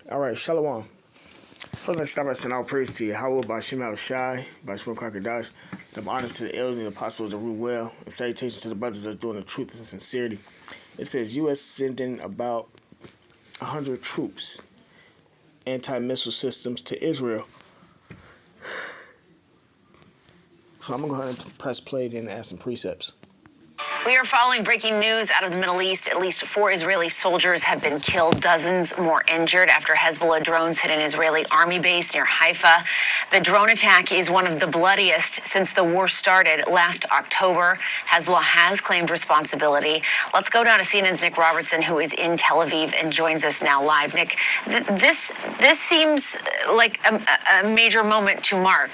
All right, Shalom. First, let's start by saying all praise to Yahweh, by Shem Al Shai, by Shmuel Kakadash. Double honors to the elders and the apostles that rule well, and salutations to the brothers that's doing the truth and sincerity. It says U.S. sending about 100 troops, anti-missile systems to Israel. So I'm going to go ahead and press play and add some precepts. We are following breaking news out of the Middle East. At least 4 Israeli soldiers have been killed, dozens more injured after Hezbollah drones hit an Israeli army base near Haifa. The drone attack is one of the bloodiest since the war started last October. Hezbollah has claimed responsibility. Let's go down to CNN's Nick Robertson, who is in Tel Aviv and joins us now live. Nick, this seems like a major moment to mark.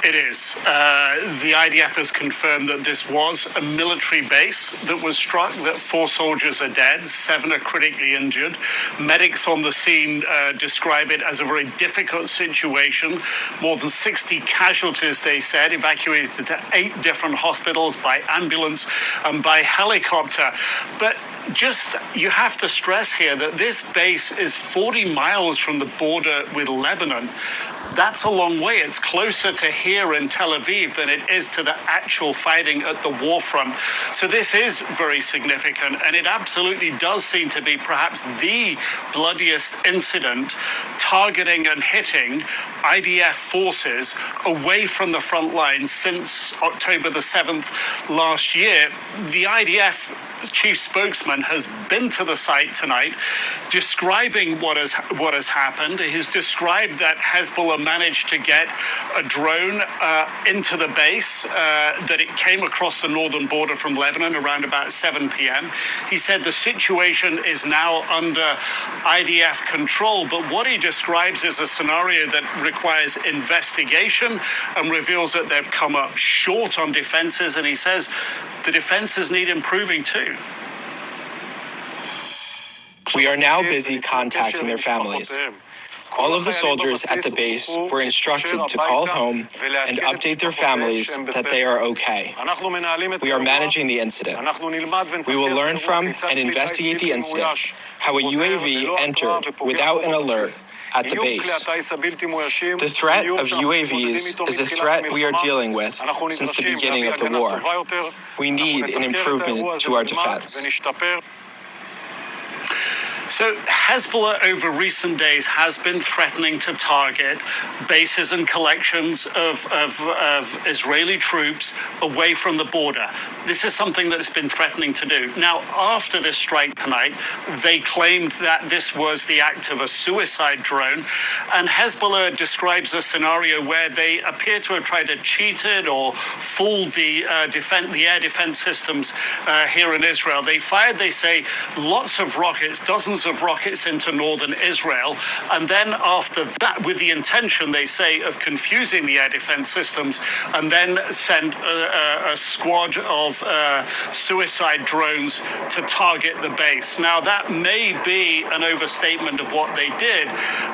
It is. The IDF has confirmed that this was a military base that was struck, that 4 soldiers are dead, 7 are critically injured. Medics on the scene describe it as a very difficult situation. More than 60 casualties, they said, evacuated to 8 different hospitals by ambulance and by helicopter. But you have to stress here that this base is 40 miles from the border with Lebanon. That's a long way. It's closer to here in Tel Aviv than it is to the actual fighting at the war front. So this is very significant, and it absolutely does seem to be perhaps the bloodiest incident targeting and hitting IDF forces away from the front line since October the 7th last year. The IDF chief spokesman has been to the site tonight, describing what has happened. He's described that Hezbollah managed to get a drone into the base, that it came across the northern border from Lebanon around about 7 p.m. He said the situation is now under IDF control, but what he describes is a scenario that requires investigation and reveals that they've come up short on defenses, and he says the defenses need improving too. We are now busy contacting their families. All of the soldiers at the base were instructed to call home and update their families that they are okay. We are managing the incident. We will learn from and investigate the incident, how a UAV entered without an alert at the base. The threat of UAVs is a threat we are dealing with since the beginning of the war. We need an improvement to our defense. So Hezbollah over recent days has been threatening to target bases and collections of Israeli troops away from the border. This is something that it's been threatening to do. Now, after this strike tonight, they claimed that this was the act of a suicide drone, and Hezbollah describes a scenario where they appear to have tried to cheat it or fooled the air defense systems here in Israel. They fired, they say, lots of rockets, dozens of rockets into northern Israel, and then after that, with the intention, they say, of confusing the air defense systems, and then send a squad of suicide drones to target the base. Now, that may be an overstatement of what they did,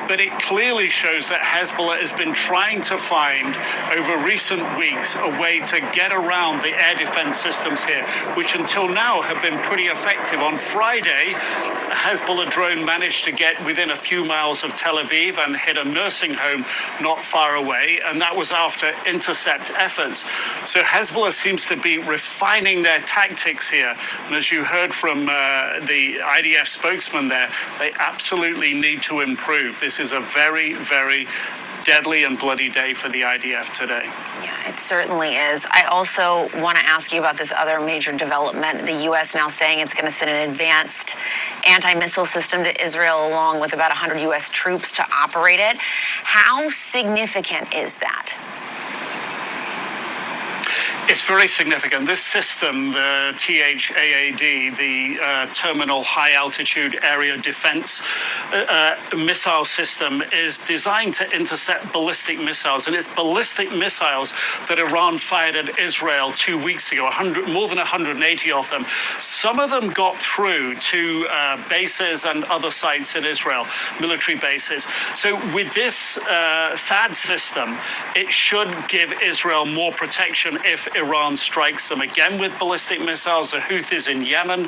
but it clearly shows that Hezbollah has been trying to find, over recent weeks, a way to get around the air defense systems here, which until now have been pretty effective. On Friday, Hezbollah drone managed to get within a few miles of Tel Aviv and hit a nursing home not far away, and that was after intercept efforts. So Hezbollah seems to be refining their tactics here, and as you heard from the IDF spokesman there, they absolutely need to improve. This is a very, very deadly and bloody day for the IDF today. Yeah, it certainly is. I also want to ask you about this other major development. The U.S. now saying it's going to send an advanced anti-missile system to Israel along with about 100 U.S. troops to operate it. How significant is that? It's very significant. This system, the THAAD, the Terminal High Altitude Area Defense missile system, is designed to intercept ballistic missiles. And it's ballistic missiles that Iran fired at Israel 2 weeks ago, more than 180 of them. Some of them got through to bases and other sites in Israel, military bases. So with this THAAD system, it should give Israel more protection if Iran strikes them again with ballistic missiles. The Houthis in Yemen,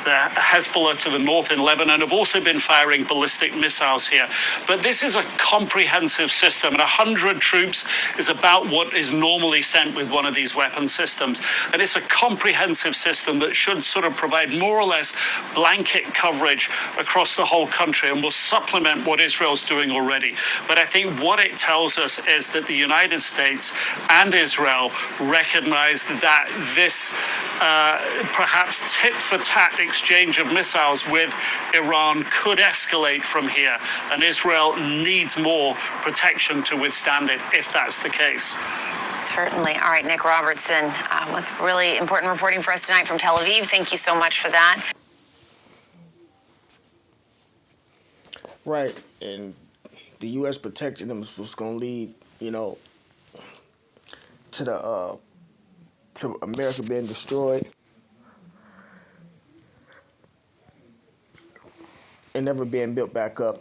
the Hezbollah to the north in Lebanon have also been firing ballistic missiles here. But this is a comprehensive system, and 100 troops is about what is normally sent with one of these weapon systems. And it's a comprehensive system that should sort of provide more or less blanket coverage across the whole country and will supplement what Israel's doing already. But I think what it tells us is that the United States and Israel recognize that this perhaps tit-for-tat exchange of missiles with Iran could escalate from here, and Israel needs more protection to withstand it if that's the case. Certainly. All right, Nick Robertson, with really important reporting for us tonight from Tel Aviv. Thank you so much for that. Right, and the U.S. protecting them is what's going to lead, to America being destroyed and never being built back up,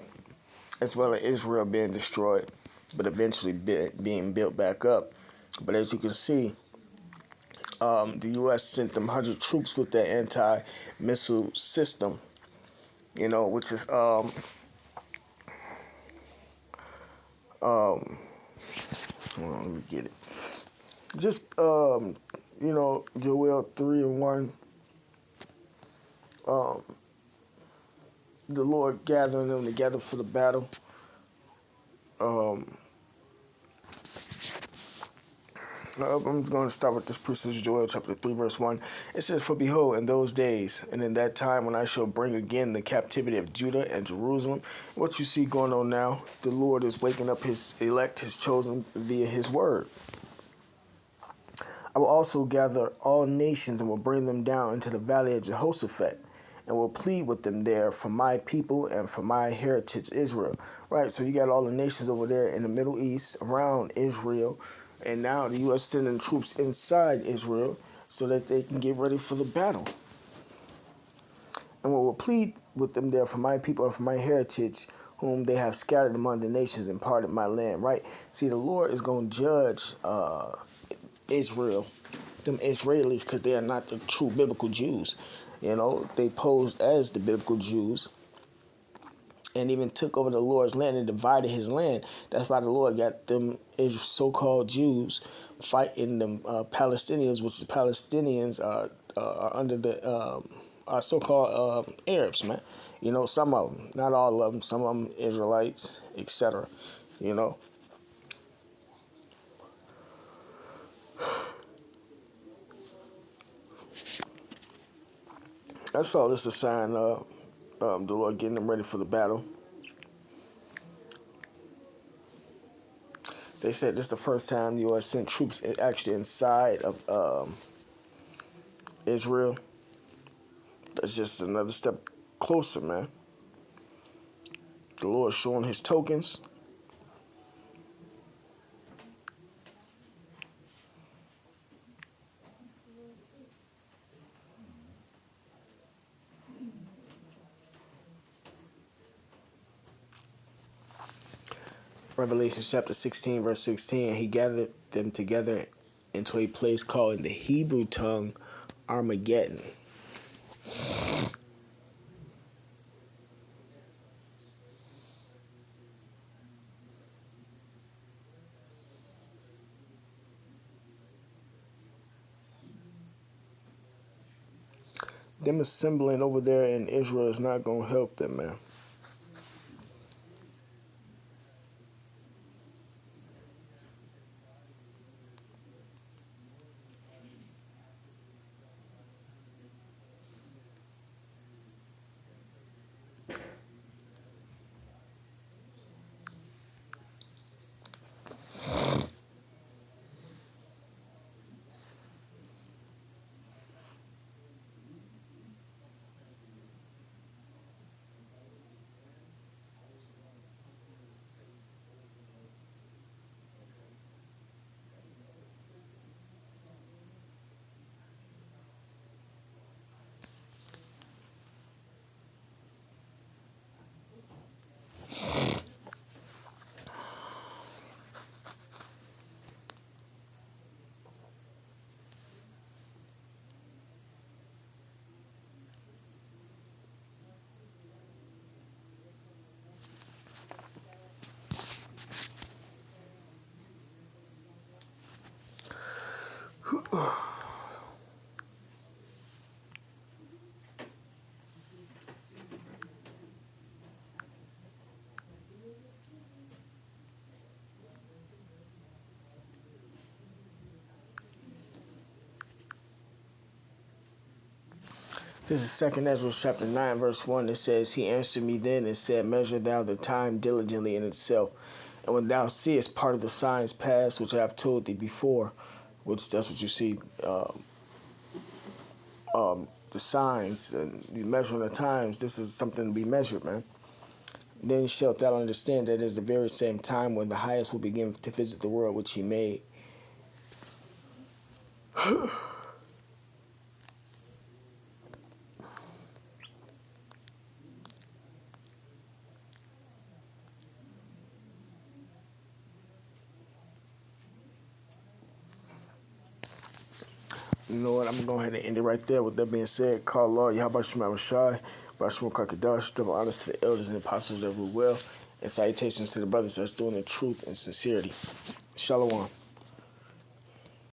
as well as Israel being destroyed, but eventually being built back up. But as you can see, the U.S. sent them 100 troops with their anti-missile system, which is hold on, let me get it. Just Joel 3 and 1. The Lord gathering them together for the battle. I'm just going to start with this precept, Joel chapter 3, verse 1. It says, "For behold, in those days, and in that time when I shall bring again the captivity of Judah and Jerusalem." What you see going on now, the Lord is waking up his elect, his chosen, via his word. "I will also gather all nations and will bring them down into the valley of Jehoshaphat, and will plead with them there for my people and for my heritage Israel." Right, so you got all the nations over there in the Middle East around Israel, and now the U.S. sending troops inside Israel so that they can get ready for the battle. "And will plead with them there for my people and for my heritage, whom they have scattered among the nations and parted my land." Right, see, the Lord is going to judge Israel, them Israelis, because they are not the true biblical Jews. They posed as the biblical Jews and even took over the Lord's land and divided his land. That's why the Lord got them so-called Jews fighting them Palestinians, which the Palestinians are under the are so-called Arabs, man. Some of them, not all of them, some of them Israelites, etc. That's all. This is a sign of the Lord getting them ready for the battle. They said this is the first time the U.S. sent troops actually inside of Israel. That's just another step closer, man. The Lord showing his tokens. Revelation chapter 16, verse 16, he gathered them together into a place called in the Hebrew tongue Armageddon. Them assembling over there in Israel is not going to help them, man. This is 2 Ezra chapter 9, verse 1. It says, He answered me then and said, Measure thou the time diligently in itself. And when thou seest part of the signs past, which I have told thee before, which that's what you see, the signs and you measuring the times, this is something to be measured, man. Then shalt thou understand that it is the very same time when the highest will begin to visit the world which he made. You know what? I'm going to go ahead and end it right there. With that being said, call Lord Yahweh Shema Shai, Bashma Kakadash, double honors to the elders and apostles that rule well, and salutations to the brothers that's doing it in truth and sincerity. Shalom.